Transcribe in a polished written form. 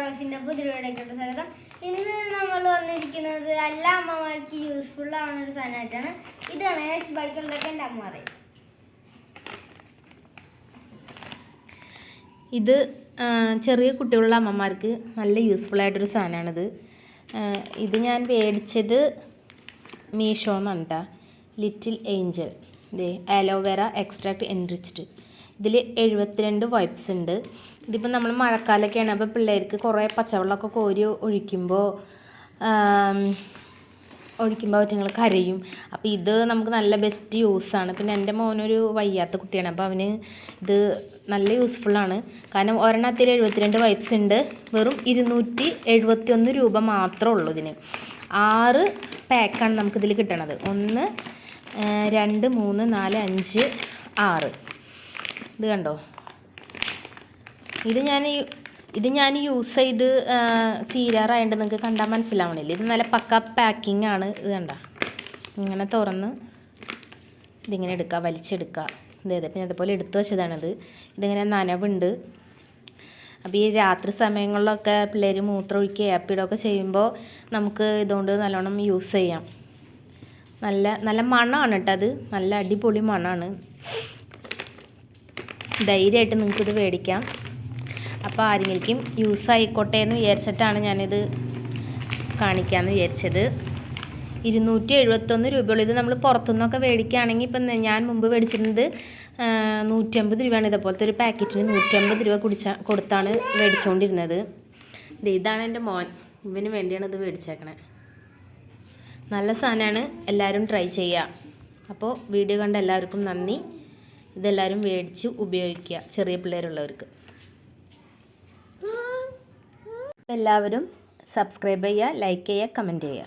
വ്ളോഗ്സിൻ്റെ പുതിയ വീഡിയോയിലേക്ക് സ്വാഗതം. ഇന്ന് നമ്മൾ വന്നിരിക്കുന്നത് എല്ലാ അമ്മമാർക്ക് യൂസ്ഫുൾ ആവുന്ന ഒരു സാധനമായിട്ടാണ്. ഇതാണ് ബൈക്കുകളൊക്കെ എൻ്റെ അമ്മ പറയും. ഇത് ചെറിയ കുട്ടികളുള്ള അമ്മമാർക്ക് നല്ല യൂസ്ഫുൾ ആയിട്ടൊരു സാധനമാണിത്. ഇത് ഞാൻ മേടിച്ചത് മീഷോന്നാണ് കേട്ടോ. Little Angel aloe vera extract enriched. ഇതിൽ 72 വൈപ്സ് ഉണ്ട്. ഇതിപ്പോൾ നമ്മൾ മഴക്കാലമൊക്കെയാണ്, അപ്പോൾ പിള്ളേർക്ക് കുറേ പച്ചവെള്ളമൊക്കെ കോരി ഒഴിക്കുമ്പോൾ അവറ്റങ്ങൾ കരയും. അപ്പോൾ ഇത് നമുക്ക് നല്ല ബെസ്റ്റ് യൂസാണ്. പിന്നെ എൻ്റെ മോനൊരു വയ്യാത്ത കുട്ടിയാണ്, അപ്പോൾ അവന് ഇത് നല്ല യൂസ്ഫുള്ളാണ്. കാരണം ഒരെണ്ണത്തിൽ 72 വൈപ്സ് ഉണ്ട്. വെറും 271 രൂപ മാത്രമേ ഉള്ളൂ ഇതിന്. 6 പാക്കാണ് നമുക്കിതിൽ കിട്ടണത്. 1 2 3 4 5 6. ഇത് കണ്ടോ, ഇത് ഞാൻ യൂസ് ചെയ്ത് തീരാറായിട്ട് നിങ്ങൾക്ക് കണ്ടാൽ മനസ്സിലാവണില്ല. ഇത് നല്ല പക്ക പാക്കിംഗ് ആണ്. ഇത് കണ്ട, ഇങ്ങനെ തുറന്ന് ഇതിങ്ങനെ എടുക്കുക, വലിച്ചെടുക്കുക. പിന്നെ അതുപോലെ എടുത്തു വെച്ചതാണിത്. ഇതിങ്ങനെ നനവുണ്ട്. അപ്പോൾ ഈ രാത്രി സമയങ്ങളിലൊക്കെ പിള്ളേർ മൂത്രം ഒഴിക്കുക അപ്പിടൊക്കെ ചെയ്യുമ്പോൾ നമുക്ക് ഇതുകൊണ്ട് നല്ലോണം യൂസ് ചെയ്യാം. നല്ല മണമാണ് കേട്ടോ. അത് നല്ല അടിപൊളി മണമാണ്. ധൈര്യമായിട്ട് നിങ്ങൾക്കിത് മേടിക്കാം. അപ്പോൾ ആരെങ്കിലും യൂസ് ആയിക്കോട്ടെ എന്ന് വിചാരിച്ചിട്ടാണ് ഞാനിത് കാണിക്കാമെന്ന് വിചാരിച്ചത്. 271 രൂപയുള്ളൂ. ഇത് നമ്മൾ പുറത്തുനിന്നൊക്കെ മേടിക്കുകയാണെങ്കിൽ ഇപ്പം ഞാൻ മുമ്പ് മേടിച്ചിരുന്നത് 150 രൂപയാണ്. ഇതേപോലത്തെ ഒരു പാക്കറ്റിന് 150 രൂപ കൊടുത്താണ് മേടിച്ചുകൊണ്ടിരുന്നത്. ഇതാണ് എൻ്റെ മോൻ, ഇവന് വേണ്ടിയാണ് ഇത് മേടിച്ചേക്കണേ. നല്ല സാധനമാണ്, എല്ലാവരും ട്രൈ ചെയ്യുക. അപ്പോൾ വീഡിയോ കണ്ട എല്ലാവർക്കും നന്ദി. ഇതെല്ലാവരും മേടിച്ച് ഉപയോഗിക്കുക, ചെറിയ പിള്ളേരുള്ളവർക്ക്. എല്ലാവരും സബ്സ്ക്രൈബ് ചെയ്യുക, ലൈക്ക് ചെയ്യുക, കമൻറ്റ് ചെയ്യുക.